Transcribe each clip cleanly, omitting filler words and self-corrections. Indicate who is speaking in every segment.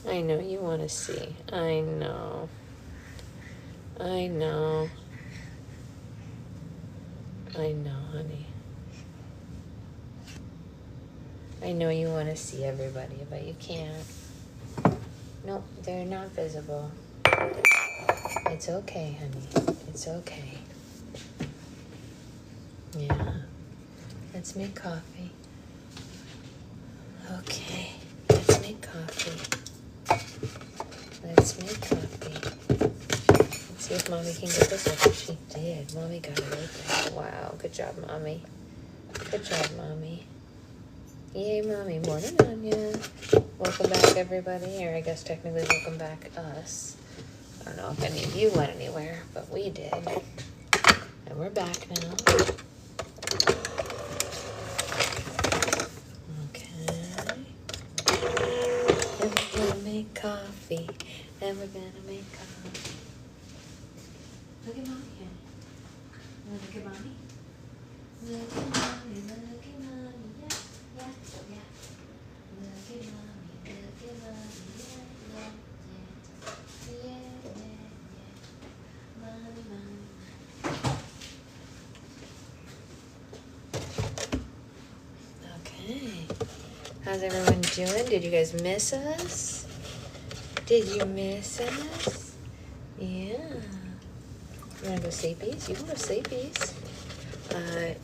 Speaker 1: I know you want to see. I know. I know. I know, honey. I know you want to see everybody, but you can't. Nope, they're not visible. It's okay, honey. It's okay. Yeah. Let's make coffee. Okay. Let's make coffee. Let's make coffee. Let's see if Mommy can get this open. She did. Mommy got it open. Wow. Good job, Mommy. Good job, Mommy. Yay, Mommy. Morning, Anya. Welcome back, everybody. Or I guess technically welcome back us. I don't know if any of you went anywhere, but we did. And we're back now. Okay. And we're gonna make coffee. And we're gonna make coffee. Look at Mommy here. Look at Mommy. Look at Mommy. Look at Mommy. Yeah, yeah, yeah. Look at Mommy. Look at Mommy. Yeah, yeah, yeah. Yeah, yeah, yeah. Mommy, Mommy. Okay. How's everyone doing? Did you guys miss us? Did you miss us? Yeah. You wanna go sleepies? You can go sleepies.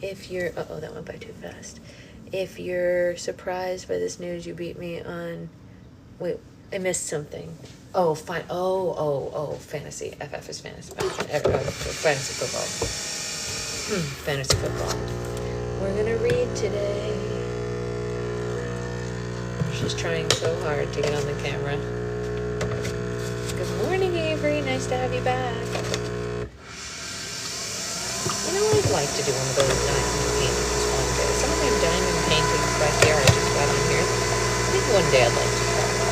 Speaker 1: If you're, uh-oh, that went by too fast. If you're surprised by this news, you beat me on, wait, I missed something. Oh, fine. Oh, fantasy. FF is fantasy. Fantasy football. Fantasy football. We're gonna read today. She's trying so hard to get on the camera. Good morning, Avery. Nice to have you back. You know, I'd like to do one of those diamond paintings one day. Some of my diamond paintings back here I just got on here. I think one day I'd like to try one.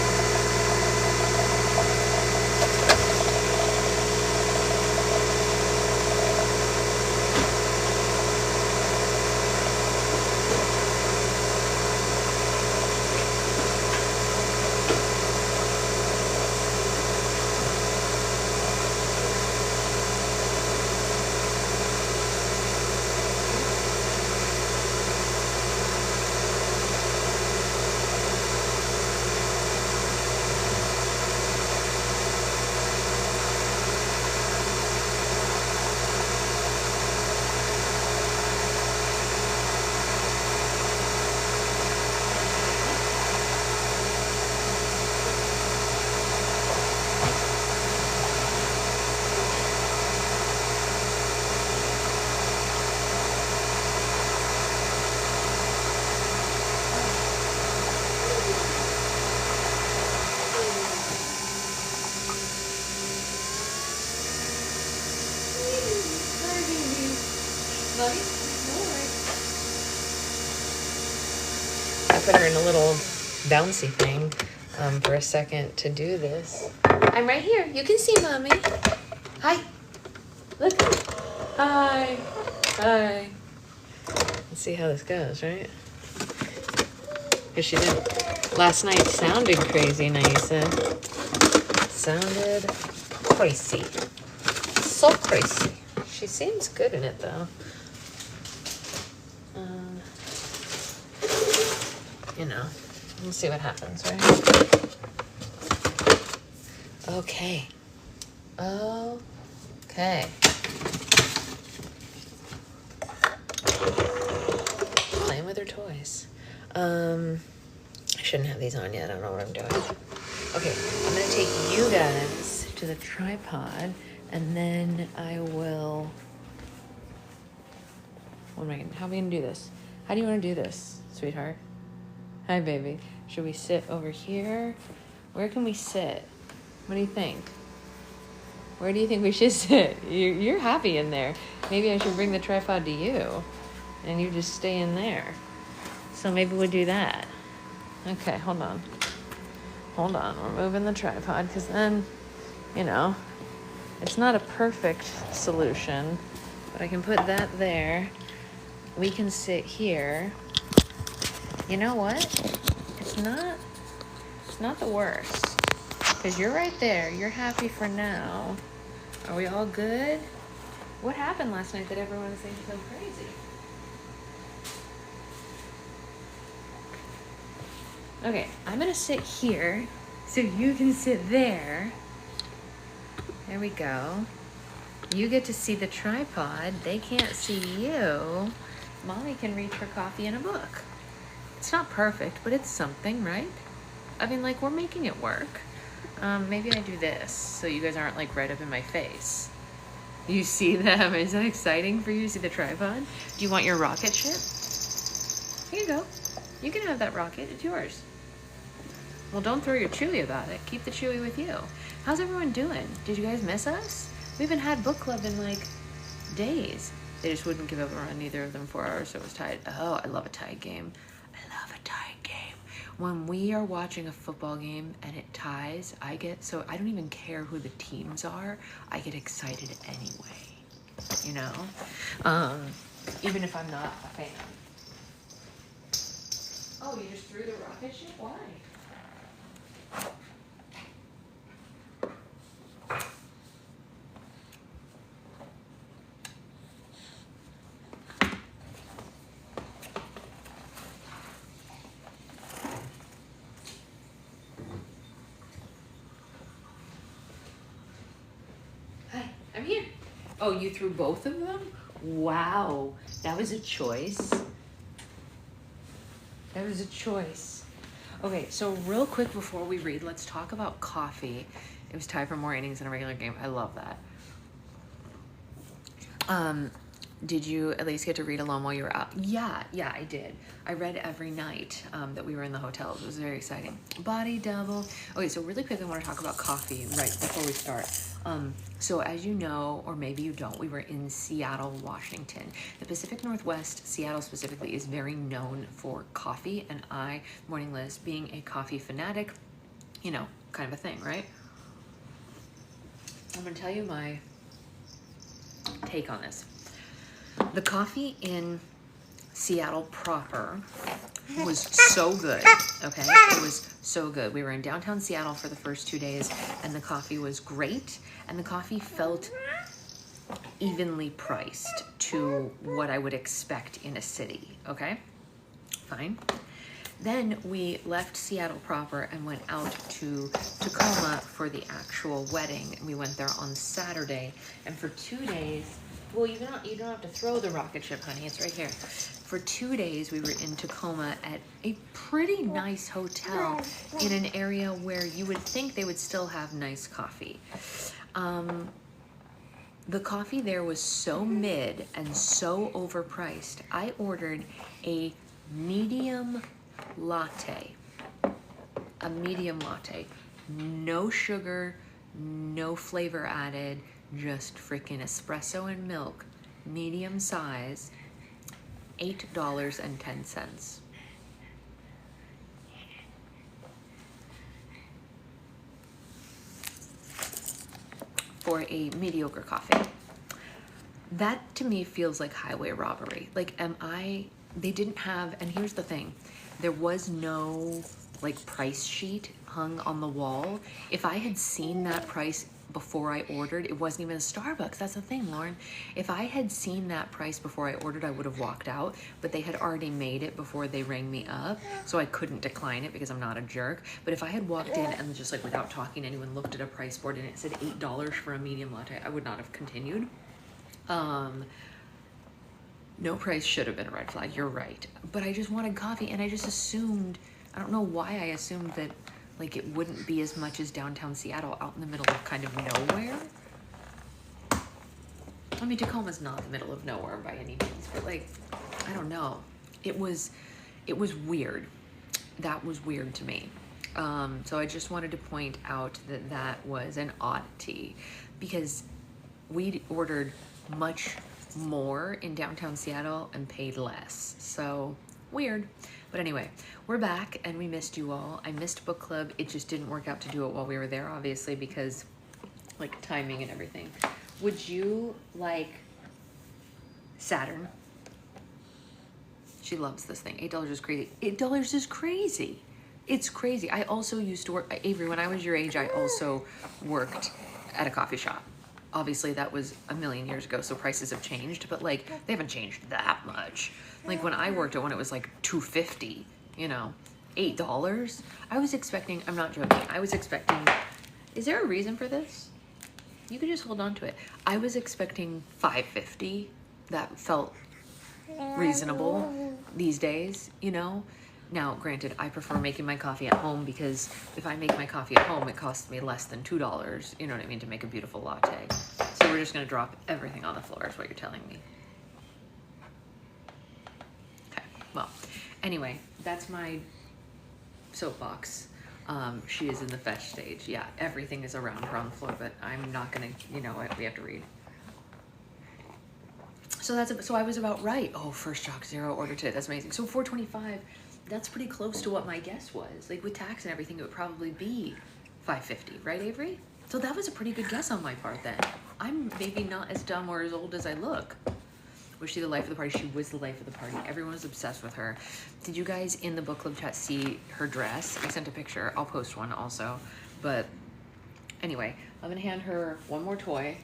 Speaker 1: I put her in a little bouncy thing for a second to do this. I'm right here. You can see Mommy. Hi. Look. Hi. Hi. Let's see how this goes, right? Because she did. Last night sounded crazy, Naisa. Sounded crazy. So crazy. She seems good in it, though. You know, we'll see what happens, right? Okay. Okay. Playing with her toys. I shouldn't have these on yet. I don't know what I'm doing. Okay, I'm gonna take you guys to the tripod, and then I will. What am I gonna? How are we gonna do this? How do you want to do this, sweetheart? Hi, baby. Should we sit over here? Where can we sit? What do you think? Where do you think we should sit? You're happy in there. Maybe I should bring the tripod to you, and you just stay in there. So maybe we'll do that. Okay, hold on. Hold on. We're moving the tripod because then, you know, it's not a perfect solution, but I can put that there. We can sit here. You know what? It's not the worst. Because you're right there. You're happy for now. Are we all good? What happened last night that everyone is saying so crazy? Okay, I'm gonna sit here so you can sit there. There we go. You get to see the tripod. They can't see you. Molly can reach for coffee and a book. It's not perfect, but it's something, right? I mean, like, we're making it work. Maybe I do this so you guys aren't like right up in my face. You see them? Is that exciting for you to see the tripod? Do you want your rocket ship? Here you go. You can have that rocket. It's yours. Well, don't throw your Chewy about it. Keep the Chewy with you. How's everyone doing? Did you guys miss us? We haven't had book club in like days. They just wouldn't give up on neither of them 4 hours, so it was tied. Oh, I love a tied game. I love a tied game. When we are watching a football game and it ties, I don't even care who the teams are. I get excited anyway, you know? Even if I'm not a fan. Oh, you just threw the rocket ship? Why? Hi, I'm here. Oh, you threw both of them? Wow, that was a choice. That was a choice. Okay, so real quick before we read, let's talk about coffee. It was tied for more innings in a regular game. I love that. Did you at least get to read alone while you were out? Yeah, I did. I read every night that we were in the hotel. It was very exciting. Body double. Okay, so really quick, I want to talk about coffee right before we start. So as you know, or maybe you don't, we were in Seattle, Washington. The Pacific Northwest, Seattle specifically, is very known for coffee, and I, Morning Liz, being a coffee fanatic, you know, kind of a thing, right? I'm gonna tell you my take on this. The coffee in Seattle proper was so good, okay? It was so good. We were in downtown Seattle for the first 2 days, and the coffee was great, and the coffee felt evenly priced to what I would expect in a city, okay? Fine. Then we left Seattle proper and went out to Tacoma for the actual wedding. We went there on Saturday, and for 2 days, well, you don't have to throw the rocket ship, honey. It's right here. For 2 days, we were in Tacoma at a pretty nice hotel in an area where you would think they would still have nice coffee. The coffee there was so mid and so overpriced. I ordered a medium latte. A medium latte. No sugar, no flavor added, just freaking espresso and milk, medium size, $8.10. For a mediocre coffee. That to me feels like highway robbery. Like, they didn't have, and here's the thing, there was no like price sheet hung on the wall. If I had seen that price before I ordered, it wasn't even a Starbucks. That's the thing, Lauren. If I had seen that price before I ordered, I would have walked out, but they had already made it before they rang me up, so I couldn't decline it because I'm not a jerk. But if I had walked in and just like without talking to anyone looked at a price board and it said $8 for a medium latte, I would not have continued. No price should have been a red flag, you're right. But I just wanted coffee, and I just assumed, I don't know why I assumed that like it wouldn't be as much as downtown Seattle out in the middle of kind of nowhere. I mean, Tacoma's not the middle of nowhere by any means, but like, I don't know. It was weird. That was weird to me. So I just wanted to point out that that was an oddity because we'd ordered much more in downtown Seattle and paid less. So weird. But anyway, we're back and we missed you all. I missed book club. It just didn't work out to do it while we were there, obviously, because like timing and everything. Would you like Saturn? She loves this thing. $8 is crazy. $8 is crazy. It's crazy. I also used to work, Avery, when I was your age, I also worked at a coffee shop. Obviously that was a million years ago, so prices have changed, but like they haven't changed that much. Like when I worked at one, it was like $2.50, you know, $8. I was expecting, I'm not joking, I was expecting, is there a reason for this? You could just hold on to it. I was expecting $5.50. That felt reasonable these days, you know? Now, granted, I prefer making my coffee at home because if I make my coffee at home, it costs me less than $2, you know what I mean, to make a beautiful latte. So we're just gonna drop everything on the floor is what you're telling me. Okay, well, anyway, that's my soapbox. She is in the fetch stage. Yeah, everything is around her on the floor, but I'm not gonna, you know what, we have to read. So so I was about right. Oh, first Jock Zero order today, that's amazing. So $4.25. That's pretty close to what my guess was. Like with tax and everything, it would probably be $5.50, right, Avery? So that was a pretty good guess on my part then. I'm maybe not as dumb or as old as I look. Was she the life of the party? She was the life of the party. Everyone was obsessed with her. Did you guys in the book club chat see her dress? I sent a picture. I'll post one also. But anyway, I'm gonna hand her one more toy.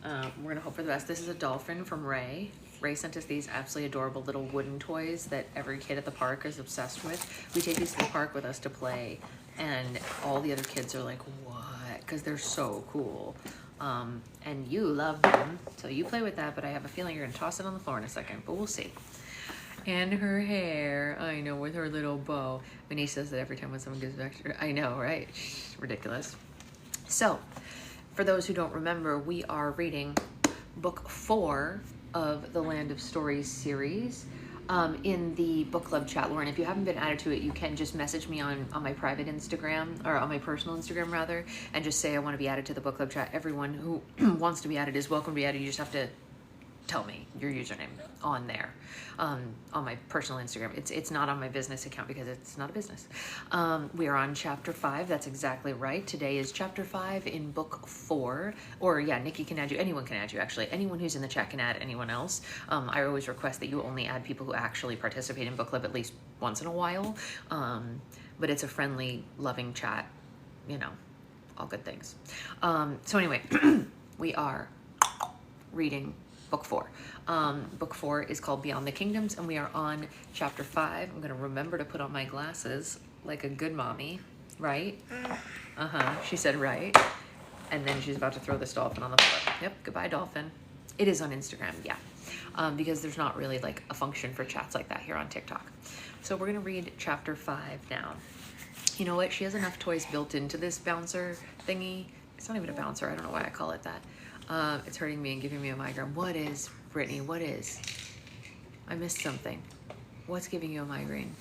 Speaker 1: We're gonna hope for the best. This is a dolphin from Ray. Ray sent us these absolutely adorable little wooden toys that every kid at the park is obsessed with. We take these to the park with us to play, and all the other kids are like, what? Because they're so cool. And you love them, so you play with that, but I have a feeling you're gonna toss it on the floor in a second, but we'll see. And her hair, I know, with her little bow. My niece says that every time when someone gives back to her, I know, right? Ridiculous. So, for those who don't remember, we are reading book 4 of the Land of Stories series in the book club chat. Lauren, if you haven't been added to it, you can just message me on my private Instagram, or on my personal Instagram rather, and just say I want to be added to the book club chat. Everyone who wants to be added is welcome to be added. You just have to tell me your username on there, on my personal Instagram. It's not on my business account because it's not a business. We are on chapter 5. That's exactly right. Today is chapter 5 in book 4. Or yeah, Nikki can add you. Anyone can add you, actually. Anyone who's in the chat can add anyone else. I always request that you only add people who actually participate in book club at least once in a while. But it's a friendly, loving chat, you know, all good things. So anyway, we are reading book 4. Book 4 is called Beyond the Kingdoms, and we are on chapter 5. I'm gonna remember to put on my glasses like a good mommy, right? She said right. And then she's about to throw this dolphin on the floor. Yep, goodbye dolphin. It is on Instagram, yeah. Because there's not really like a function for chats like that here on TikTok. So we're gonna read chapter 5 now. You know what, she has enough toys built into this bouncer thingy. It's not even a bouncer, I don't know why I call it that. It's hurting me and giving me a migraine. What is, Brittany, what is? I missed something. What's giving you a migraine?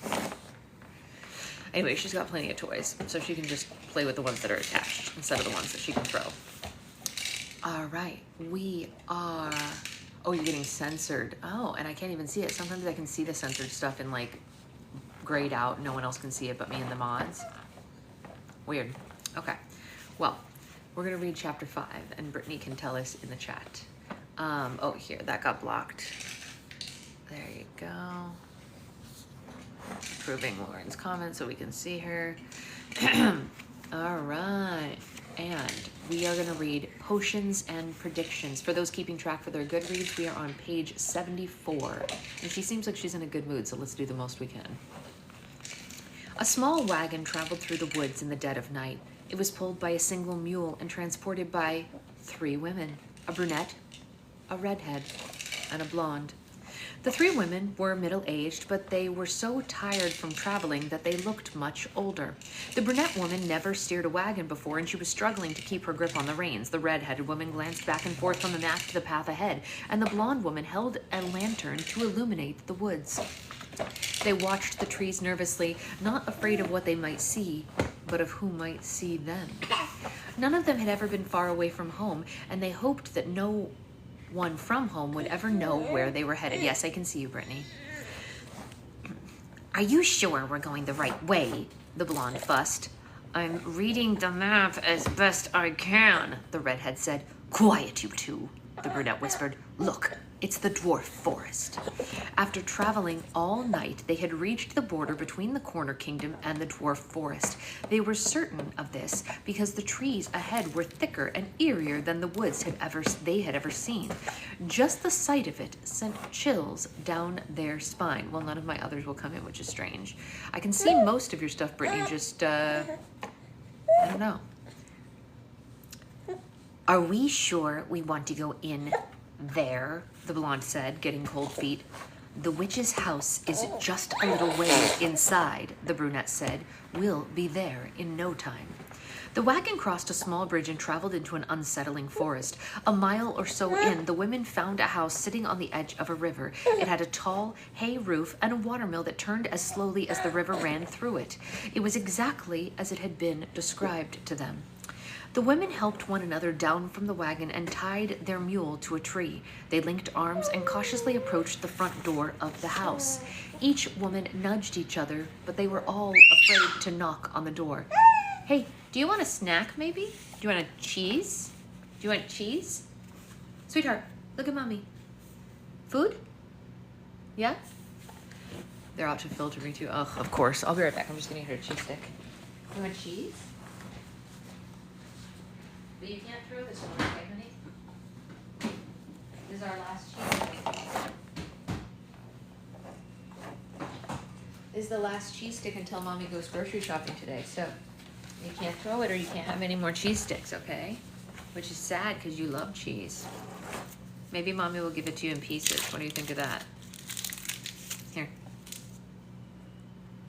Speaker 1: Anyway, she's got plenty of toys, so she can just play with the ones that are attached instead of the ones that she can throw. All right, we are, oh, you're getting censored. Oh, and I can't even see it. Sometimes I can see the censored stuff in like grayed out. No one else can see it but me and the mods. Weird. Okay, well, we're gonna read chapter 5, and Brittany can tell us in the chat. Oh, here, that got blocked. There you go. Approving Lauren's comment so we can see her. All right, and we are gonna read Potions and Predictions. For those keeping track for their Goodreads, we are on page 74. And she seems like she's in a good mood, so let's do the most we can. A small wagon traveled through the woods in the dead of night. It was pulled by a single mule and transported by 3 women, a brunette, a redhead, and a blonde. The 3 women were middle-aged, but they were so tired from traveling that they looked much older. The brunette woman never steered a wagon before, and she was struggling to keep her grip on the reins. The red-headed woman glanced back and forth from the map to the path ahead, and the blonde woman held a lantern to illuminate the woods. They watched the trees nervously, not afraid of what they might see, but of who might see them. None of them had ever been far away from home, and they hoped that no one from home would ever know where they were headed. Yes, I can see you, Brittany. Are you sure we're going the right way? The blonde fussed. I'm reading the map as best I can, the redhead said. Quiet, you two, the brunette whispered. Look,
Speaker 2: It's the dwarf forest. After traveling all night, they had reached the border between the Corner Kingdom and the dwarf forest. They were certain of this because the trees ahead were thicker and eerier than the woods they had ever seen. Just the sight of it sent chills down their spine. Well, none of my others will come in, which is strange. I can see most of your stuff, Brittany, just, I don't know. Are we sure we want to go in there? The blonde said, getting cold feet. The witch's house is just a little way inside, the brunette said. We'll be there in no time. The wagon crossed a small bridge and traveled into an unsettling forest. A mile or so in, the women found a house sitting on the edge of a river. It had a tall hay roof and a watermill that turned as slowly as the river ran through it. It was exactly as it had been described to them. The women helped one another down from the wagon and tied their mule to a tree. They linked arms and cautiously approached the front door of the house. Each woman nudged each other, but they were all afraid to knock on the door. Hey, do you want a snack maybe? Do you want a cheese? Do you want cheese? Sweetheart, look at mommy. Food? Yeah? They're out to filter me too. Oh, of course. I'll be right back. I'm just gonna get her a cheese stick. You want cheese? But you can't throw this one, okay, honey? This is our last cheese stick. This is the last cheese stick until mommy goes grocery shopping today. So you can't throw it or you can't have any more cheese sticks, okay? Which is sad because you love cheese. Maybe mommy will give it to you in pieces. What do you think of that? Here.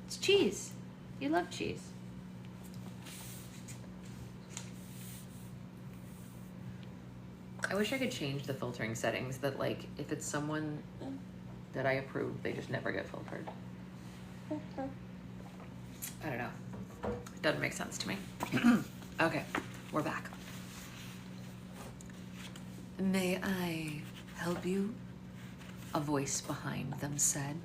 Speaker 2: It's cheese. You love cheese. I wish I could change the filtering settings that, like, if it's someone that I approve, they just never get filtered. I don't know. It doesn't make sense to me. Okay, we're back. May I help you? A voice behind them said.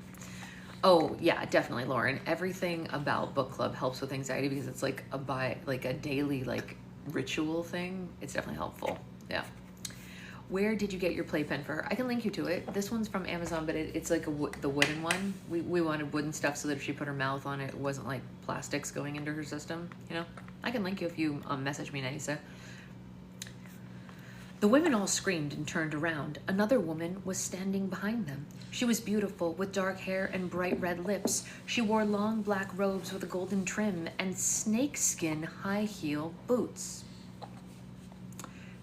Speaker 2: Oh, yeah, definitely, Lauren. Everything about book club helps with anxiety because it's like a daily, like, ritual thing. It's definitely helpful. Yeah. Where did you get your playpen for her? I can link you to it. This one's from Amazon, but it's like the wooden one. We wanted wooden stuff so that if she put her mouth on it, it wasn't like plastics going into her system, you know? I can link you if you message me, Naisa. The women all screamed and turned around. Another woman was standing behind them. She was beautiful, with dark hair and bright red lips. She wore long black robes with a golden trim and snakeskin high-heel boots.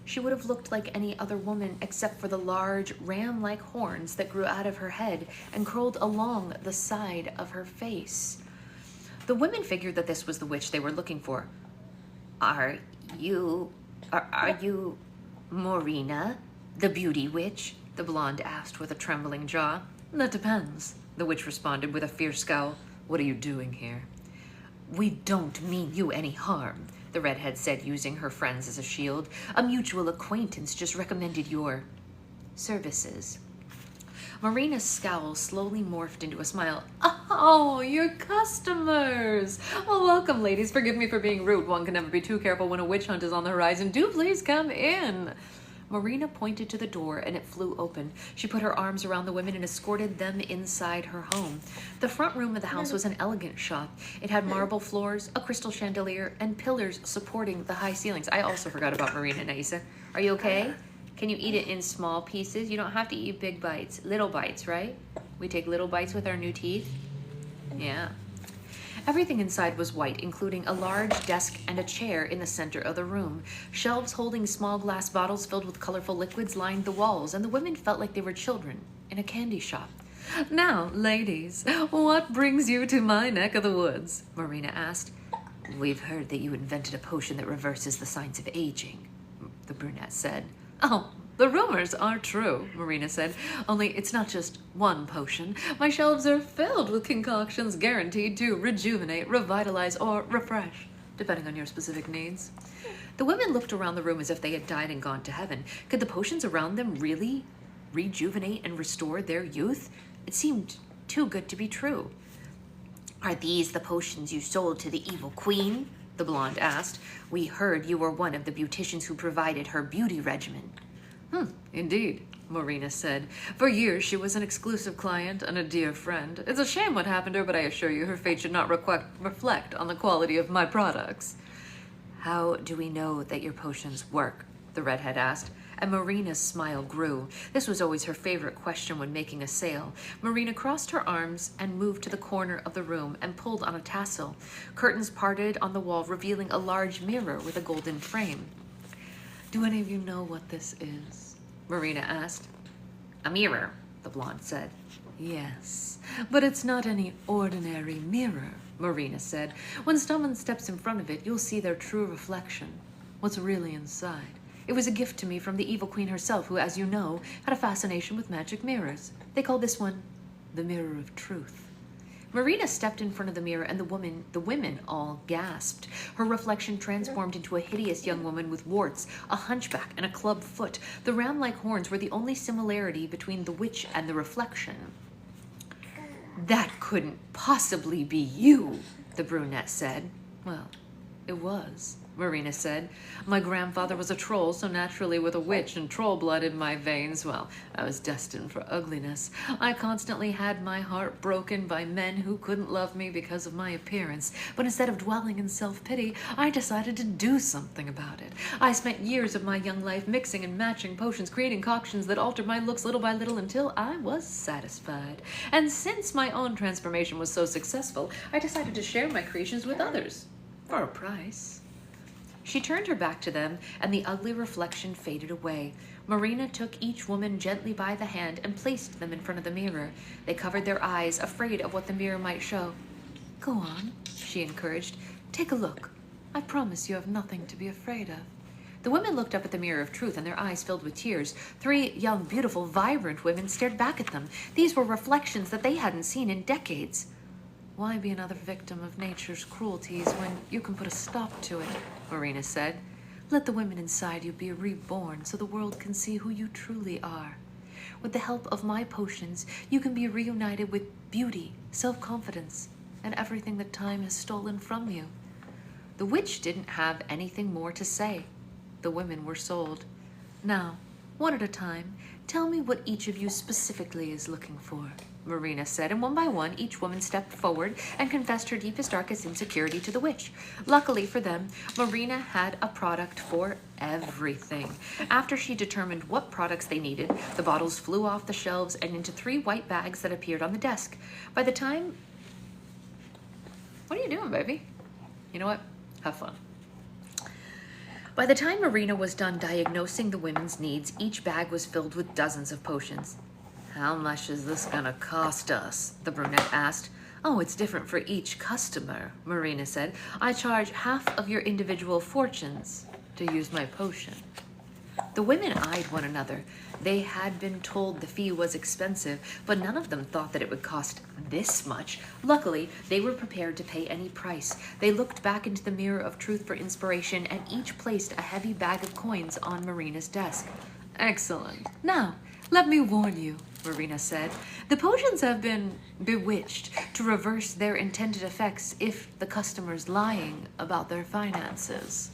Speaker 2: She would have looked like any other woman except for the large ram-like horns that grew out of her head and curled along the side of her face. The women figured that this was the witch they were looking for. Are you Morina, the beauty witch? The blonde asked with a trembling jaw. That depends, the witch responded with a fierce scowl. What are you doing here? We don't mean you any harm, the redhead said, using her friends as a shield. A mutual acquaintance just recommended your services. Marina's scowl slowly morphed into a smile. Oh, your customers! Oh, welcome, ladies. Forgive me for being rude. One can never be too careful when a witch hunt is on the horizon. Do please come in. Marina pointed to the door and it flew open. She put her arms around the women and escorted them inside her home. The front room of the house was an elegant shop. It had marble floors, a crystal chandelier, and pillars supporting the high ceilings. I also forgot about Marina and Naisa. Are you okay? Can you eat it in small pieces? You don't have to eat big bites. Little bites, right? We take little bites with our new teeth? Yeah. Everything inside was white, including a large desk and a chair in the center of the room. Shelves holding small glass bottles filled with colorful liquids lined the walls, and the women felt like they were children in a candy shop. Now, ladies, what brings you to my neck of the woods? Marina asked. We've heard that you invented a potion that reverses the signs of aging, the brunette said. Oh, the rumors are true, Marina said. Only it's not just one potion. My shelves are filled with concoctions guaranteed to rejuvenate, revitalize, or refresh, depending on your specific needs. The women looked around the room as if they had died and gone to heaven. Could the potions around them really rejuvenate and restore their youth? It seemed too good to be true. Are these the potions you sold to the evil queen? The blonde asked. We heard you were one of the beauticians who provided her beauty regimen. Indeed. Marina said. For years, she was an exclusive client and a dear friend. It's a shame what happened to her, but I assure you her fate should not reflect on the quality of my products. How do we know that your potions work? The redhead asked, and Marina's smile grew. This was always her favorite question when making a sale. Marina crossed her arms and moved to the corner of the room and pulled on a tassel. Curtains parted on the wall, revealing a large mirror with a golden frame. Do any of you know what this is? Marina asked. A mirror, the blonde said. Yes, but it's not any ordinary mirror, Marina said. When someone steps in front of it, you'll see their true reflection, what's really inside. It was a gift to me from the evil queen herself, who, as you know, had a fascination with magic mirrors. They call this one the Mirror of Truth. Marina stepped in front of the mirror, and the women all gasped. Her reflection transformed into a hideous young woman with warts, a hunchback, and a club foot. The ram-like horns were the only similarity between the witch and the reflection. That couldn't possibly be you, the brunette said. Well, it was, Marina said. My grandfather was a troll, so naturally with a witch and troll blood in my veins, well, I was destined for ugliness. I constantly had my heart broken by men who couldn't love me because of my appearance. But instead of dwelling in self-pity, I decided to do something about it. I spent years of my young life mixing and matching potions, creating concoctions that altered my looks little by little until I was satisfied. And since my own transformation was so successful, I decided to share my creations with others. For a price. She turned her back to them, and the ugly reflection faded away. Marina took each woman gently by the hand and placed them in front of the mirror. They covered their eyes, afraid of what the mirror might show. Go on, she encouraged. Take a look. I promise you have nothing to be afraid of. The women looked up at the Mirror of Truth, and their eyes filled with tears. 3 young, beautiful, vibrant women stared back at them. These were reflections that they hadn't seen in decades. Why be another victim of nature's cruelties when you can put a stop to it? Marina said. Let the women inside you be reborn so the world can see who you truly are. With the help of my potions, you can be reunited with beauty, self-confidence, and everything that time has stolen from you. The witch didn't have anything more to say. The women were sold. Now, one at a time, tell me what each of you specifically is looking for, Marina said, and one by one, each woman stepped forward and confessed her deepest, darkest insecurity to the witch. Luckily for them, Marina had a product for everything. After she determined what products they needed, the bottles flew off the shelves and into 3 white bags that appeared on the desk. By the time... What are you doing, baby? You know what? Have fun. By the time Marina was done diagnosing the women's needs, each bag was filled with dozens of potions. How much is this gonna cost us? The brunette asked. Oh, it's different for each customer, Marina said. I charge half of your individual fortunes to use my potion. The women eyed one another. They had been told the fee was expensive, but none of them thought that it would cost this much. Luckily, they were prepared to pay any price. They looked back into the Mirror of Truth for inspiration, and each placed a heavy bag of coins on Marina's desk. Excellent. Now, let me warn you, Marina said. The potions have been bewitched to reverse their intended effects if the customer's lying about their finances.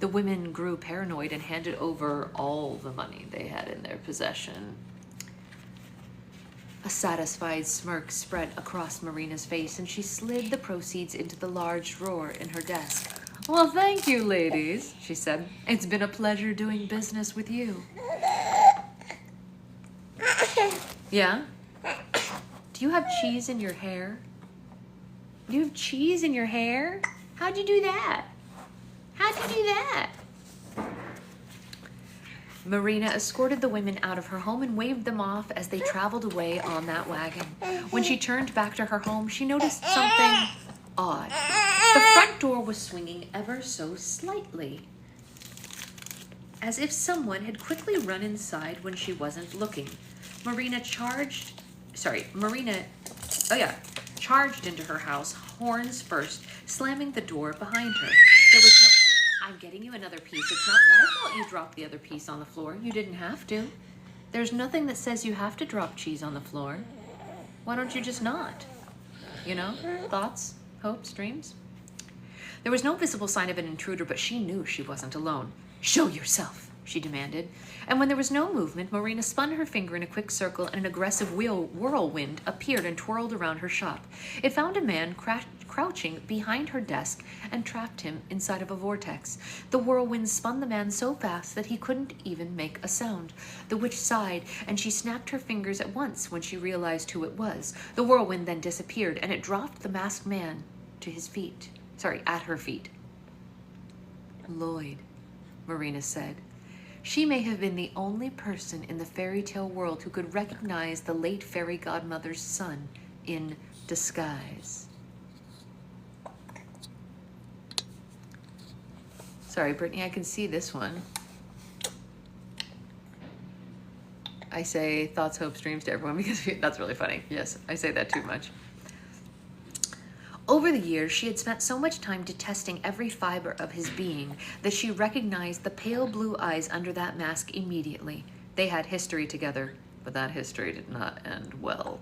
Speaker 2: The women grew paranoid and handed over all the money they had in their possession. A satisfied smirk spread across Marina's face, and she slid the proceeds into the large drawer in her desk. Well, thank you, ladies, she said. It's been a pleasure doing business with you. Yeah? Do you have cheese in your hair? You have cheese in your hair? How'd you do that? How'd you do that? Marina escorted the women out of her home and waved them off as they traveled away on that wagon. When she turned back to her home, she noticed something odd. The front door was swinging ever so slightly, as if someone had quickly run inside when she wasn't looking. Marina charged into her house, horns first, slamming the door behind her. There was no... I'm getting you another piece. It's not my fault you dropped the other piece on the floor. You didn't have to. There's nothing that says you have to drop cheese on the floor. Why don't you just not? You know? Thoughts? Hopes? Dreams? There was no visible sign of an intruder, but she knew she wasn't alone. Show yourself, she demanded. And when there was no movement, Marina spun her finger in a quick circle and an aggressive whirlwind appeared and twirled around her shop. It found a man crouching behind her desk and trapped him inside of a vortex. The whirlwind spun the man so fast that he couldn't even make a sound. The witch sighed, and she snapped her fingers at once when she realized who it was. The whirlwind then disappeared, and it dropped the masked man to his feet. At her feet. Lloyd, Marina said. She may have been the only person in the fairy tale world who could recognize the late fairy godmother's son in disguise. Sorry, Brittany, I can see this one. I say thoughts, hopes, dreams to everyone because that's really funny. Yes, I say that too much. Over the years, she had spent so much time detesting every fiber of his being that she recognized the pale blue eyes under that mask immediately. They had history together, but that history did not end well.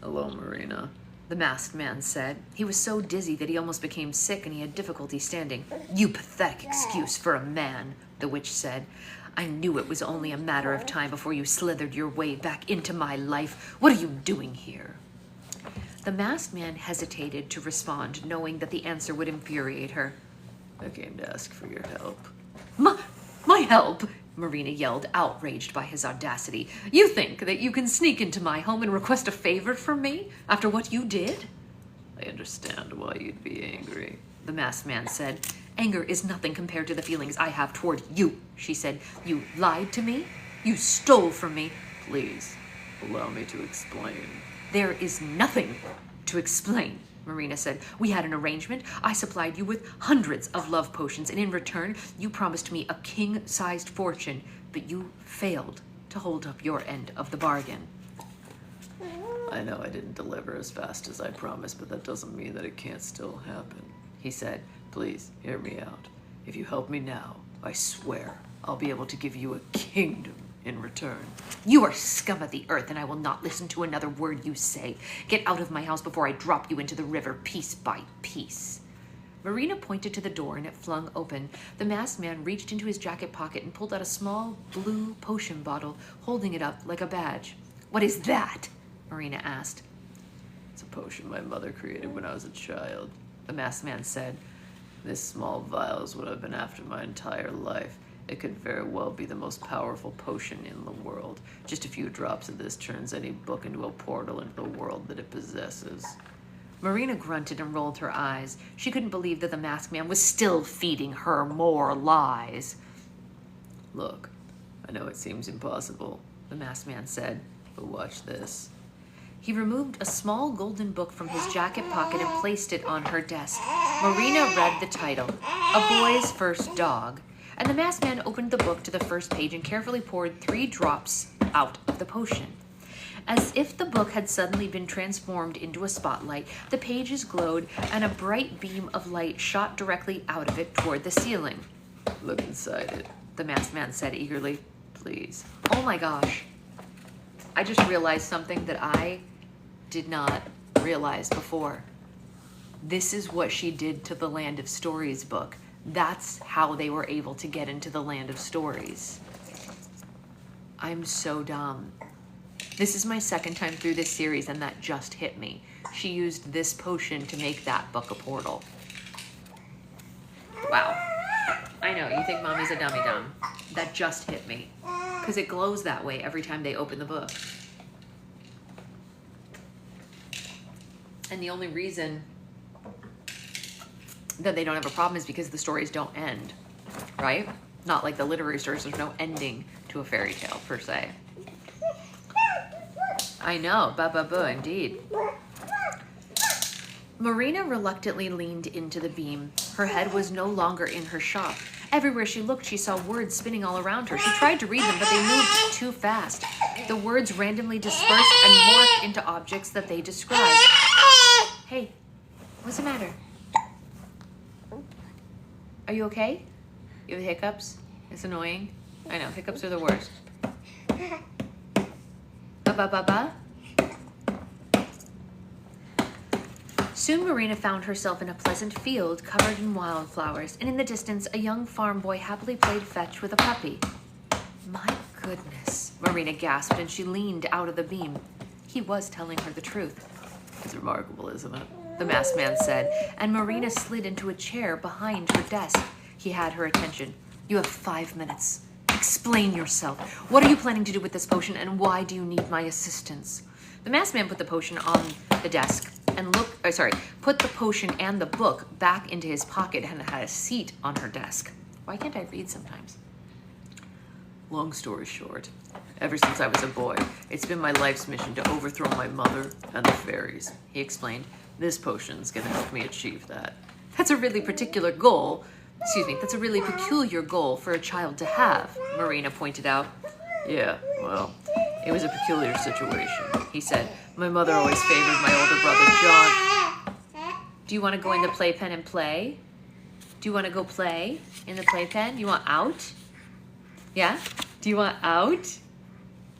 Speaker 2: Hello, Marina, the masked man said. He was so dizzy that he almost became sick and he had difficulty standing. You pathetic excuse for a man, the witch said. I knew it was only a matter of time before you slithered your way back into my life. What are you doing here? The masked man hesitated to respond, knowing that the answer would infuriate her. I came to ask for your help. My help? Marina yelled, outraged by his audacity. You think that you can sneak into my home and request a favor from me after what you did? I understand why you'd be angry, the masked man said. Anger is nothing compared to the feelings I have toward you, she said. You lied to me. You stole from me. Please, allow me to explain. There is nothing to explain, Marina said. We had an arrangement. I supplied you with hundreds of love potions, and in return, you promised me a king-sized fortune, but you failed to hold up your end of the bargain. I know I didn't deliver as fast as I promised, but that doesn't mean that it can't still happen, he said. Please, hear me out. If you help me now, I swear I'll be able to give you a kingdom in return. You are scum of the earth, and I will not listen to another word you say. Get out of my house before I drop you into the river piece by piece. Marina pointed to the door, and it flung open. The masked man reached into his jacket pocket and pulled out a small blue potion bottle, holding it up like a badge. What is that? Marina asked. It's a potion my mother created when I was a child, the masked man said. This small vial is what I've been after my entire life. It could very well be the most powerful potion in the world. Just a few drops of this turns any book into a portal into the world that it possesses. Marina grunted and rolled her eyes. She couldn't believe that the masked man was still feeding her more lies. Look, I know it seems impossible, the masked man said, but watch this. He removed a small golden book from his jacket pocket and placed it on her desk. Marina read the title, A Boy's First Dog, and the masked man opened the book to the first page and carefully poured 3 drops out of the potion. As if the book had suddenly been transformed into a spotlight, the pages glowed and a bright beam of light shot directly out of it toward the ceiling. Look inside it, the masked man said eagerly. Please. Oh my gosh. I just realized something that I did not realize before. This is what she did to the Land of Stories book. That's how they were able to get into the Land of Stories. I'm so dumb. This is my second time through this series and that just hit me. She used this potion to make that book a portal. Wow. I know, you think mommy's a dummy dumb. That just hit me. Because it glows that way every time they open the book. And the only reason that they don't have a problem is because the stories don't end, right? Not like the literary stories, there's no ending to a fairy tale per se. I know, indeed. Marina reluctantly leaned into the beam. Her head was no longer in her shop. Everywhere she looked, she saw words spinning all around her. She tried to read them, but they moved too fast. The words randomly dispersed and morphed into objects that they described. Hey, what's the matter? Are you okay? You have hiccups? It's annoying. I know, hiccups are the worst. Soon Marina found herself in a pleasant field covered in wildflowers, and in the distance a young farm boy happily played fetch with a puppy. My goodness, Marina gasped, and she leaned out of the beam. He was telling her the truth. It's remarkable, isn't it? The masked man said, and Marina slid into a chair behind her desk. He had her attention. You have 5 minutes. Explain yourself. What are you planning to do with this potion, and why do you need my assistance? The masked man put the potion on the desk and put the potion and the book back into his pocket and had a seat on her desk. Why can't I read sometimes? Long story short, ever since I was a boy, it's been my life's mission to overthrow my mother and the fairies, he explained. This potion's gonna help me achieve that. That's a really peculiar goal for a child to have, Marina pointed out. Yeah, well, it was a peculiar situation, he said. My mother always favored my older brother, John. Do you want to go in the playpen and play? Do you want to go play in the playpen? You want out? Yeah? Do you want out?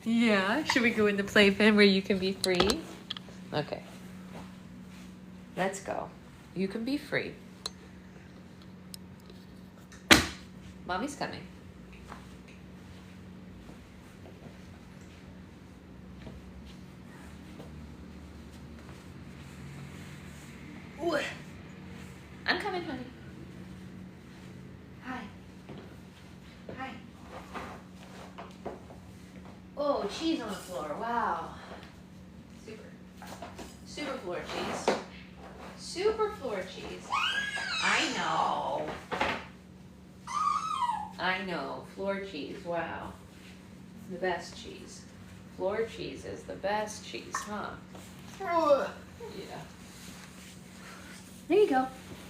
Speaker 2: Yeah? Should we go in the playpen where you can be free? Okay. Let's go. You can be free. Mommy's coming. Ooh. I'm coming, honey. Hi. Hi. Oh, cheese on the floor. Wow. Super floor cheese. Super floor cheese. I know. Floor cheese. Wow. The best cheese. Floor cheese is the best cheese, huh? Yeah. There you go.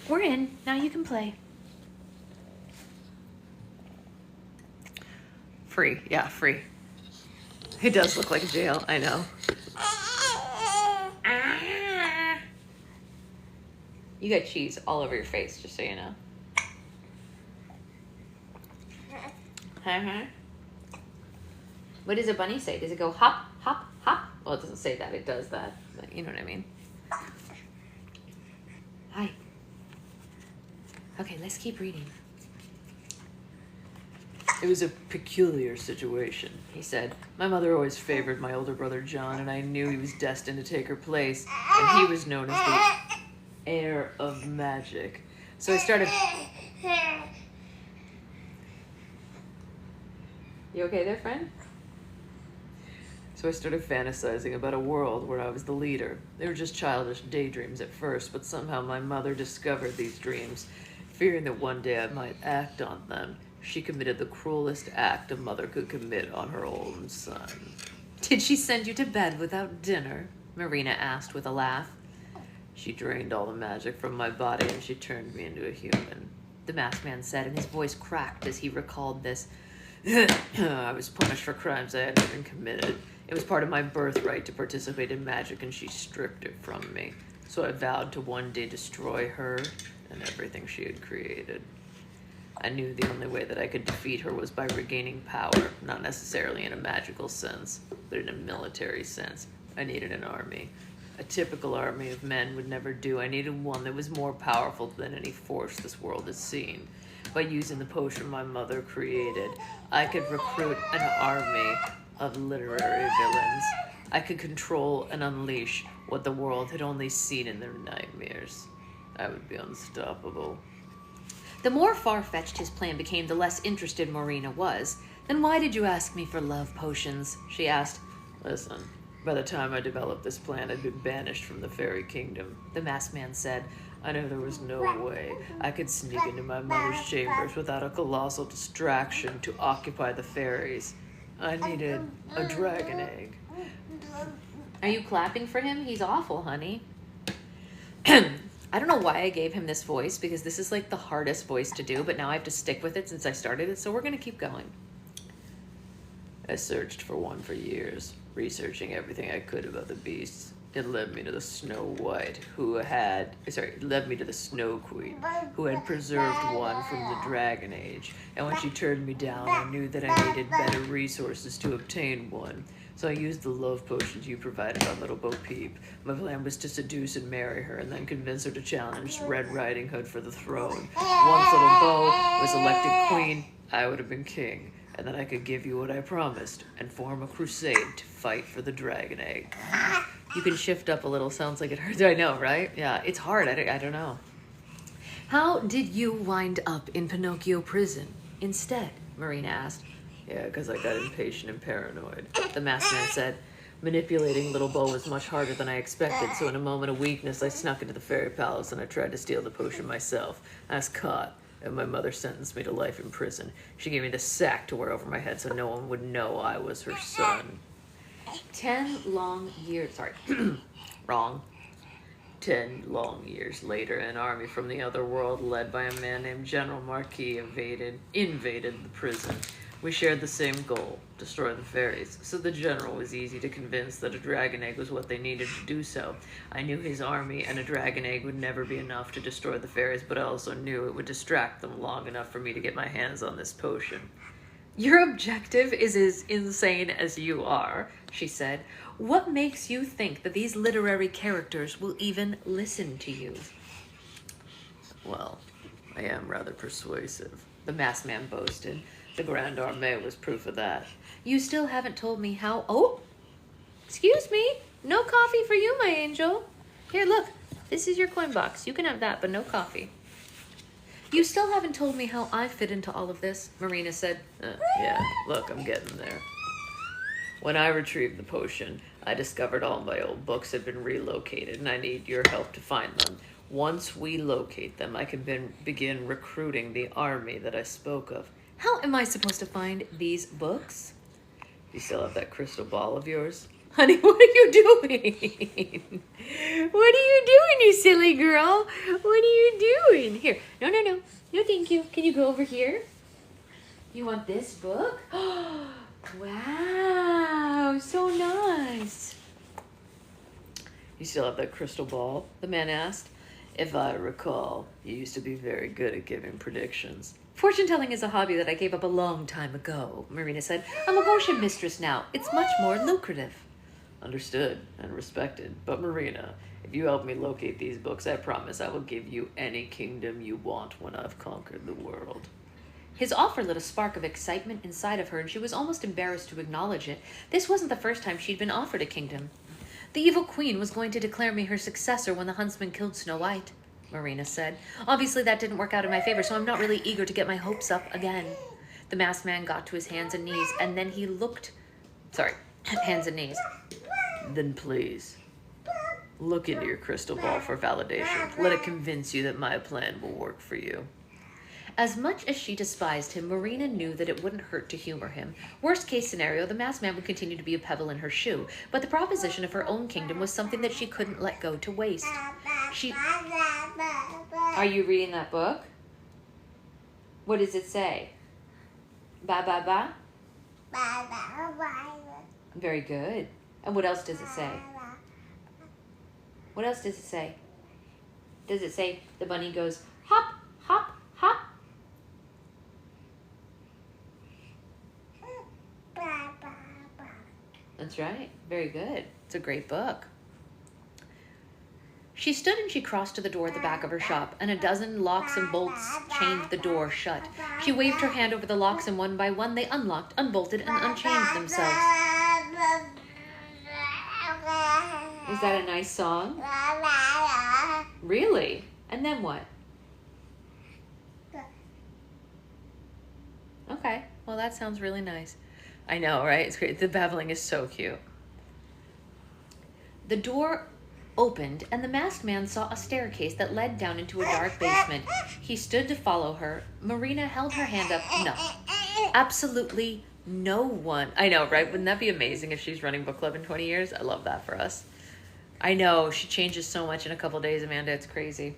Speaker 2: We're in. Now you can play. Free. Yeah, free. It does look like a jail. I know. You got cheese all over your face, just so you know. What does a bunny say? Does it go hop, hop, hop? Well, it doesn't say that. It does that. But you know what I mean. Hi. Okay, let's keep reading. It was a peculiar situation, he said. My mother always favored my older brother John, and I knew he was destined to take her place, and he was known as the heir of magic. So I started... You okay there, friend? So I started fantasizing about a world where I was the leader. They were just childish daydreams at first, but somehow my mother discovered these dreams. Fearing that one day I might act on them, she committed the cruelest act a mother could commit on her own son. Did she send you to bed without dinner? Marina asked with a laugh. She drained all the magic from my body and she turned me into a human, the masked man said, and his voice cracked as he recalled this. I was punished for crimes I hadn't even committed. It was part of my birthright to participate in magic, and she stripped it from me. So I vowed to one day destroy her and everything she had created. I knew the only way that I could defeat her was by regaining power, not necessarily in a magical sense, but in a military sense. I needed an army. A typical army of men would never do. I needed one that was more powerful than any force this world has seen. By using the potion my mother created, I could recruit an army of literary villains. I could control and unleash what the world had only seen in their nightmares. I would be unstoppable. The more far-fetched his plan became, the less interested Marina was. Then why did you ask me for love potions? She asked. Listen, by the time I developed this plan, I'd been banished from the fairy kingdom, the masked man said. I knew there was no way I could sneak into my mother's chambers without a colossal distraction to occupy the fairies. I needed a dragon egg. Are you clapping for him? He's awful, honey. I don't know why I gave him this voice, because this is like the hardest voice to do, but now I have to stick with it since I started it, so we're going to keep going. I searched for one for years, researching everything I could about the beasts. It led me to the Snow Queen, who had preserved one from the Dragon Age. And when she turned me down, I knew that I needed better resources to obtain one.
Speaker 3: So I used the love potions you provided on Little Bo Peep. My plan was to seduce and marry her, and then convince her to challenge Red Riding Hood for the throne. Once Little Bo was elected queen, I would have been king, and then I could give you what I promised, and form a crusade to fight for the dragon egg.
Speaker 1: You can shift up a little. Sounds like it hurts. I know, right? Yeah, it's hard. I don't know. How did you wind up in Pinocchio prison instead? Marina asked.
Speaker 3: Yeah, because I got impatient and paranoid.
Speaker 1: The masked man said.
Speaker 3: Manipulating Little Bo was much harder than I expected, so in a moment of weakness, I snuck into the fairy palace and I tried to steal the potion myself. I was caught, and my mother sentenced me to life in prison. She gave me the sack to wear over my head so no one would know I was her son.
Speaker 1: 10 long years. Sorry. Wrong.
Speaker 3: 10 long years later, an army from the other world, led by a man named General Marquis, invaded the prison. We shared the same goal, destroy the fairies, so the general was easy to convince that a dragon egg was what they needed to do so. I knew his army and a dragon egg would never be enough to destroy the fairies, but I also knew it would distract them long enough for me to get my hands on this potion.
Speaker 1: Your objective is as insane as you are, she said. What makes you think that these literary characters will even listen to you?
Speaker 3: Well, I am rather persuasive.
Speaker 1: The masked man boasted.
Speaker 3: The Grand Armée was proof of that.
Speaker 1: You still haven't told me how... Oh! Excuse me. No coffee for you, my angel. Here, look. This is your coin box. You can have that, but no coffee. You still haven't told me how I fit into all of this, Marina said.
Speaker 3: Yeah, look, I'm getting there. When I retrieved the potion, I discovered all my old books had been relocated, and I need your help to find them. Once we locate them, I can begin recruiting the army that I spoke of.
Speaker 1: How am I supposed to find these books?
Speaker 3: You still have that crystal ball of yours?
Speaker 1: Honey, what are you doing? What are you doing, you silly girl? What are you doing? Here. No. No, thank you. Can you go over here? You want this book? Wow, so nice.
Speaker 3: You still have that crystal ball?
Speaker 1: The man asked.
Speaker 3: If I recall, you used to be very good at giving predictions.
Speaker 1: Fortune-telling is a hobby that I gave up a long time ago, Marina said. I'm a potion mistress now. It's much more lucrative.
Speaker 3: Understood and respected. But Marina, if you help me locate these books, I promise I will give you any kingdom you want when I've conquered the world.
Speaker 1: His offer lit a spark of excitement inside of her, and she was almost embarrassed to acknowledge it. This wasn't the first time she'd been offered a kingdom. The evil queen was going to declare me her successor when the huntsman killed Snow White, Marina said. Obviously that didn't work out in my favor, so I'm not really eager to get my hopes up again. The masked man got to his hands and knees, and then he looked... Sorry, hands and knees.
Speaker 3: Then please, look into your crystal ball for validation. Let it convince you that my plan will work for you.
Speaker 1: As much as she despised him, Marina knew that it wouldn't hurt to humor him. Worst case scenario, the masked man would continue to be a pebble in her shoe, but the proposition of her own kingdom was something that she couldn't let go to waste. Are you reading that book? What does it say? Ba ba ba? Very good. And what else does it say? What else does it say? Does it say the bunny goes hop, hop, hop? That's right. Very good. It's a great book. She stood and she crossed to the door at the back of her shop, and a dozen locks and bolts chained the door shut. She waved her hand over the locks, and one by one they unlocked, unbolted, and unchained themselves. Is that a nice song? Really? And then what? Okay. Well, that sounds really nice.
Speaker 3: I know, right? It's great. The babbling is so cute.
Speaker 1: The door opened, and the masked man saw a staircase that led down into a dark basement. He stood to follow her. Marina held her hand up. No. Absolutely no one.
Speaker 3: I know, right? Wouldn't that be amazing if she's running book club in 20 years? I love that for us.
Speaker 1: I know. She changes so much in a couple days, Amanda. It's crazy.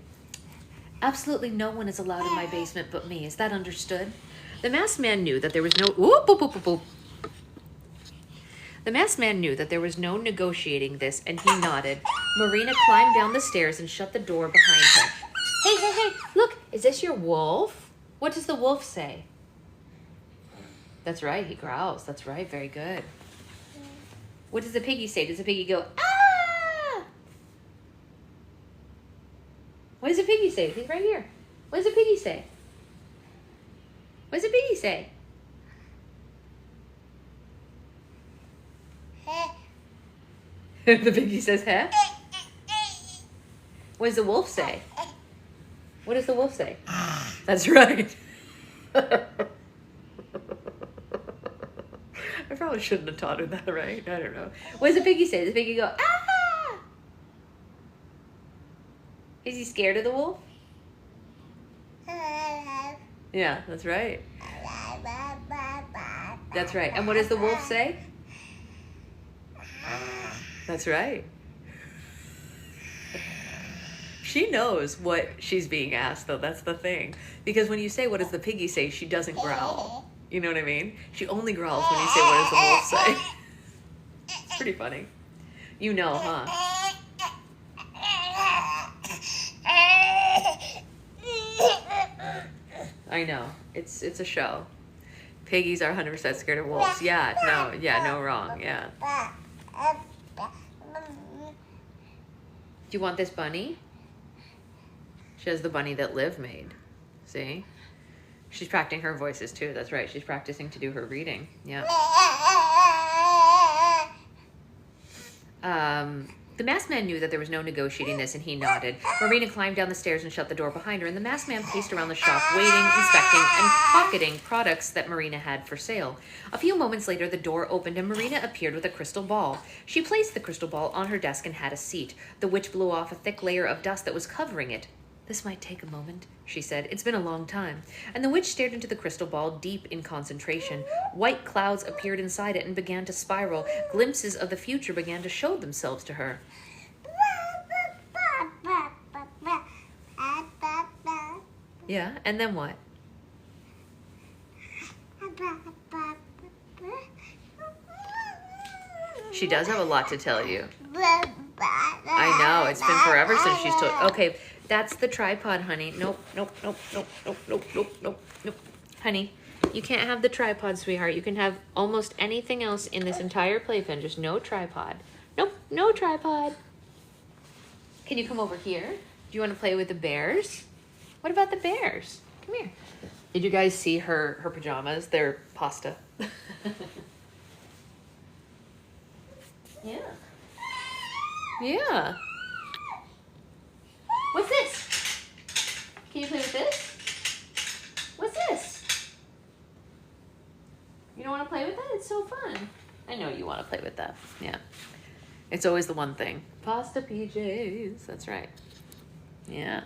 Speaker 1: Absolutely no one is allowed in my basement but me. Is that understood? The masked man knew that there was no... Whoop, whoop, whoop, whoop. The masked man knew that there was no negotiating this, and he nodded. Marina climbed down the stairs and shut the door behind her. Hey, look, is this your wolf? What does the wolf say? That's right, he growls. That's right, very good. What does the piggy say? Does the piggy go, ah? What does the piggy say? He's right here. What does the piggy say? What does the piggy say? The piggy says, huh? What does the wolf say? What does the wolf say? That's right. I probably shouldn't have taught her that, right? I don't know. What does the piggy say? Does the piggy go, ah? Is he scared of the wolf? Yeah, that's right. That's right. And what does the wolf say? That's right. She knows what she's being asked, though. That's the thing. Because when you say, what does the piggy say, she doesn't growl. You know what I mean? She only growls when you say, what does the wolf say? It's pretty funny. You know, huh? I know. It's a show. Piggies are 100% scared of wolves. Yeah, no wrong. Yeah. Do you want this bunny? She has the bunny that Liv made. See? She's practicing her voices too. That's right. She's practicing to do her reading. Yeah. The masked man knew that there was no negotiating this, and he nodded. Marina climbed down the stairs and shut the door behind her, and the masked man paced around the shop, waiting, inspecting, and pocketing products that Marina had for sale. A few moments later, the door opened, and Marina appeared with a crystal ball. She placed the crystal ball on her desk and had a seat. The witch blew off a thick layer of dust that was covering it. "This might take a moment," she said. "It's been a long time." And the witch stared into the crystal ball, deep in concentration. White clouds appeared inside it and began to spiral. Glimpses of the future began to show themselves to her. Yeah, and then what? She does have a lot to tell you. I know, it's been forever since she's told. Okay, that's the tripod, honey. Nope. Honey, you can't have the tripod, sweetheart. You can have almost anything else in this entire playpen, just no tripod. Nope, no tripod. Can you come over here? Do you want to play with the bears? What about the bears? Come here. Did you guys see her pajamas? They're pasta. Yeah. Yeah. What's this? Can you play with this? What's this? You don't want to play with that? It's so fun. I know you want to play with that. Yeah. It's always the one thing. Pasta PJs. That's right. Yeah.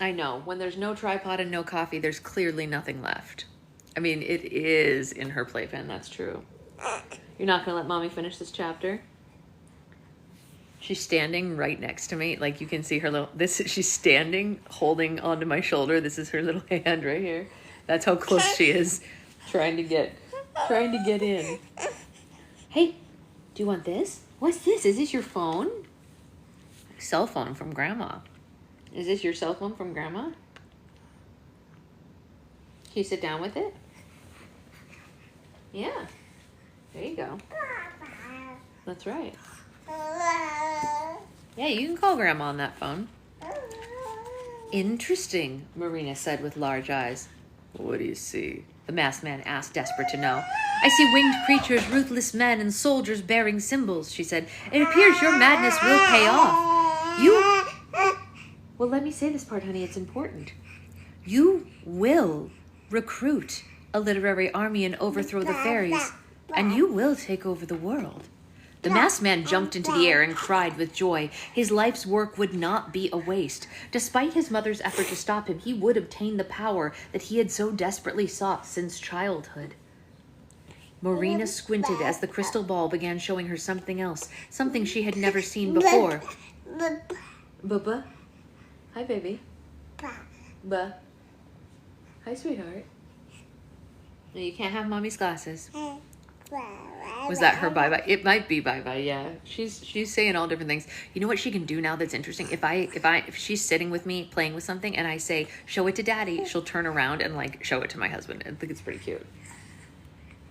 Speaker 1: I know. When there's no tripod and no coffee, there's clearly nothing left. I mean, it is in her playpen. That's true. You're not going to let mommy finish this chapter? She's standing right next to me. Like, you can see her little... She's standing, holding onto my shoulder. This is her little hand right here. That's how close she is. Trying to get in. Hey, do you want this? What's this? Is this your phone? Cell phone from Grandma. Is this your cell phone from Grandma? Can you sit down with it? Yeah. There you go. That's right. Yeah, you can call Grandma on that phone. Interesting, Marina said with large eyes. What do you see? The masked man asked, desperate to know. I see winged creatures, ruthless men, and soldiers bearing symbols, she said. It appears your madness will pay off. You... Well, let me say this part, honey. It's important. You will recruit a literary army and overthrow the fairies, and you will take over the world. The masked man jumped into the air and cried with joy. His life's work would not be a waste. Despite his mother's effort to stop him, he would obtain the power that he had so desperately sought since childhood. Marina squinted as the crystal ball began showing her something else, something she had never seen before. Bubba? Hi, baby. Buh. Hi, sweetheart. No, you can't have mommy's glasses.
Speaker 2: Was that her bye-bye? It might be bye-bye, yeah. She's saying all different things. You know what she can do now that's interesting? If she's sitting with me playing with something and I say, show it to daddy, she'll turn around and like show it to my husband. I think it's pretty cute.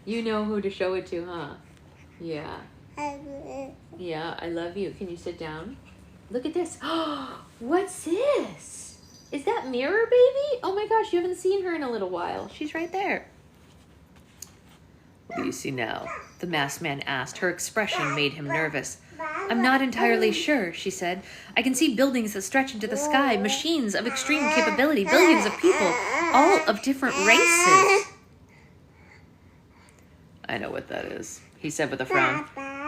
Speaker 2: You know who to show it to, huh? Yeah. Yeah, I love you. Can you sit down? Look at this. What's this? Is that Mirror Baby? Oh my gosh, you haven't seen her in a little while. She's right there. What do you see now? The masked man asked. Her expression made him nervous. I'm not entirely sure, she said. I can see buildings that stretch into the sky, machines of extreme capability, billions of people, all of different races. I know what that is, he said with a frown.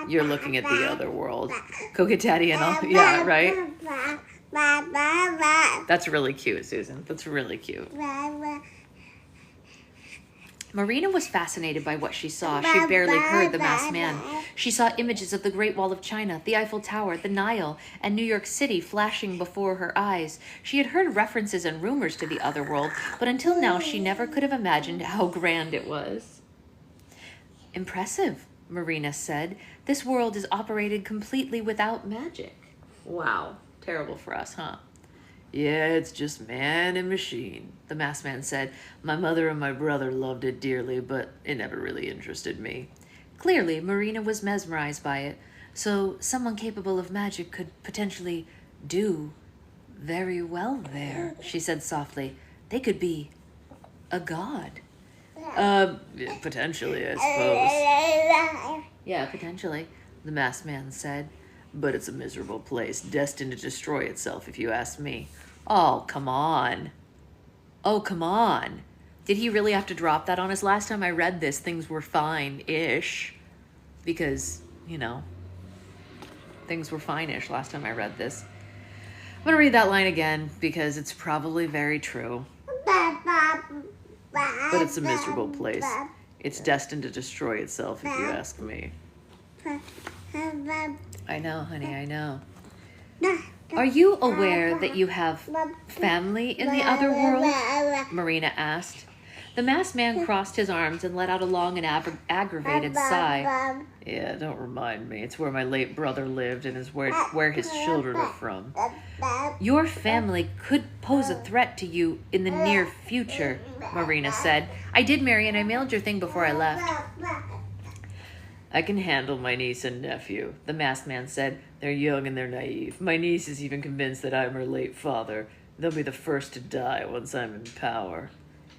Speaker 2: You're looking at the other world. Go get daddy and all. Yeah, right? That's really cute, Susan. That's really cute. Marina was fascinated by what she saw. She barely heard the masked man. She saw images of the Great Wall of China, the Eiffel Tower, the Nile, and New York City flashing before her eyes. She had heard references and rumors to the other world, but until now she never could have imagined how grand it was. Impressive, Marina said. This world is operated completely without magic. Wow. Terrible for us, huh? Yeah, it's just man and machine, the masked man said. My mother and my brother loved it dearly, but it never really interested me. Clearly, Marina was mesmerized by it, so someone capable of magic could potentially do very well there, she said softly. They could be a god. Potentially, I suppose. Yeah, potentially, the masked man said. But it's a miserable place, destined to destroy itself, if you ask me. Oh, come on. Oh, come on. Did he really have to drop that on us? Last time I read this, things were fine-ish. Because, you know, things were fine-ish last time I read this. I'm going to read that line again, because it's probably very true. But it's a miserable place. It's destined to destroy itself, if you ask me. I know, honey, I know. Are you aware that you have family in the other world? Marina asked. The masked man crossed his arms and let out a long and aggravated sigh. Yeah, don't remind me. It's where my late brother lived and is where his children are from. Your family could pose a threat to you in the near future, Marina said. I did marry and I mailed your thing before I left. I can handle my niece and nephew, the masked man said. They're young and they're naive. My niece is even convinced that I'm her late father. They'll be the first to die once I'm in power.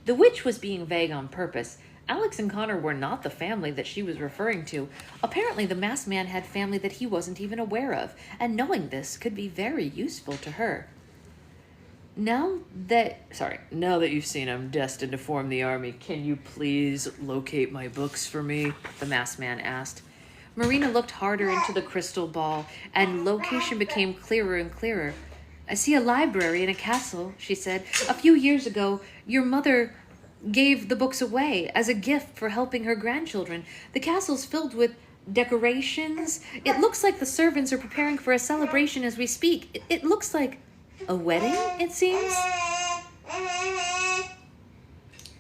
Speaker 2: The witch was being vague on purpose. Alex and Connor were not the family that she was referring to. Apparently, the masked man had family that he wasn't even aware of, and knowing this could be very useful to her. Now that you've seen I'm destined to form the army, can you please locate my books for me? The masked man asked. Marina looked harder into the crystal ball, and location became clearer and clearer. I see a library in a castle, she said. A few years ago, your mother gave the books away as a gift for helping her grandchildren. The castle's filled with decorations. It looks like the servants are preparing for a celebration as we speak. It looks like a wedding, it seems.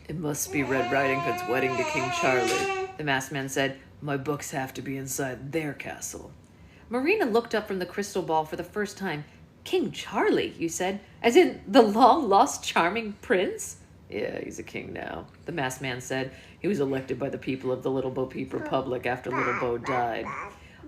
Speaker 2: It must be Red Riding Hood's wedding to King Charlie, the masked man said. My books have to be inside their castle. Marina looked up from the crystal ball for the first time. King Charlie, you said? As in the long-lost charming prince? Yeah, he's a king now, the masked man said. He was elected by the people of the Little Bo Peep Republic after Little Bo died.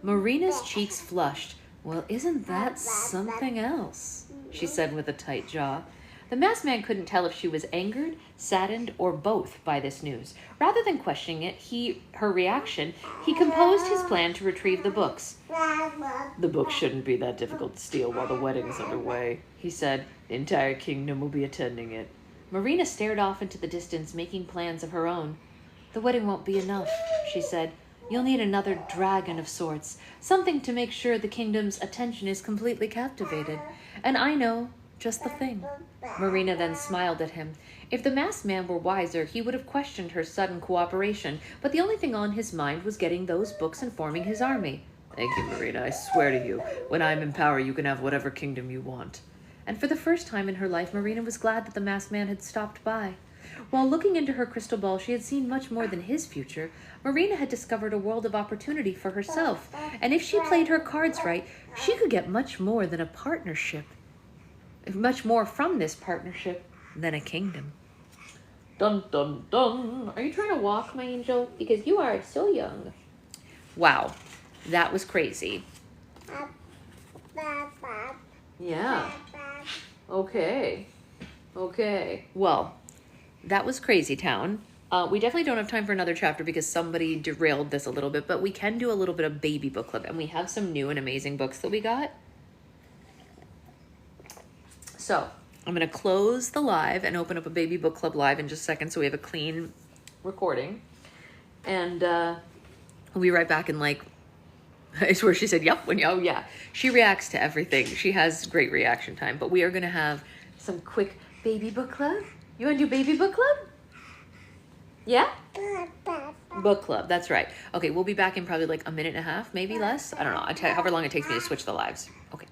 Speaker 2: Marina's cheeks flushed. Well, isn't that something else? She said with a tight jaw. The masked man couldn't tell if she was angered, saddened, or both by this news. Rather than questioning it, her reaction, he composed his plan to retrieve the books. The books shouldn't be that difficult to steal while the wedding's underway, he said. The entire kingdom will be attending it. Marina stared off into the distance, making plans of her own. The wedding won't be enough, she said. You'll need another dragon of sorts, something to make sure the kingdom's attention is completely captivated. And I know just the thing. Marina then smiled at him. If the masked man were wiser, he would have questioned her sudden cooperation, but the only thing on his mind was getting those books and forming his army. Thank you, Marina. I swear to you, when I'm in power, you can have whatever kingdom you want. And for the first time in her life, Marina was glad that the masked man had stopped by.
Speaker 1: While looking into her crystal ball, she had seen much more than his future. Marina had discovered a world of opportunity for herself, and if she played her cards right, she could get much more than a partnership. Much more from this partnership than a kingdom. Dun, dun, dun. Are you trying to walk, my angel? Because you are so young. Wow, that was crazy. Yeah. Okay. Well, that was crazy town. We definitely don't have time for another chapter because somebody derailed this a little bit, but we can do a little bit of baby book club, and we have some new and amazing books that we got. So I'm going to close the live and open up a baby book club live in just a second so we have a clean recording. And we'll be right back in like, I swear she said, yep, oh yeah. She reacts to everything. She has great reaction time, but we are going to have some quick baby book club. You want to do baby book club? Yeah? Book club, that's right. Okay, we'll be back in probably like a minute and a half, maybe less. I don't know. However long it takes me to switch the lives. Okay.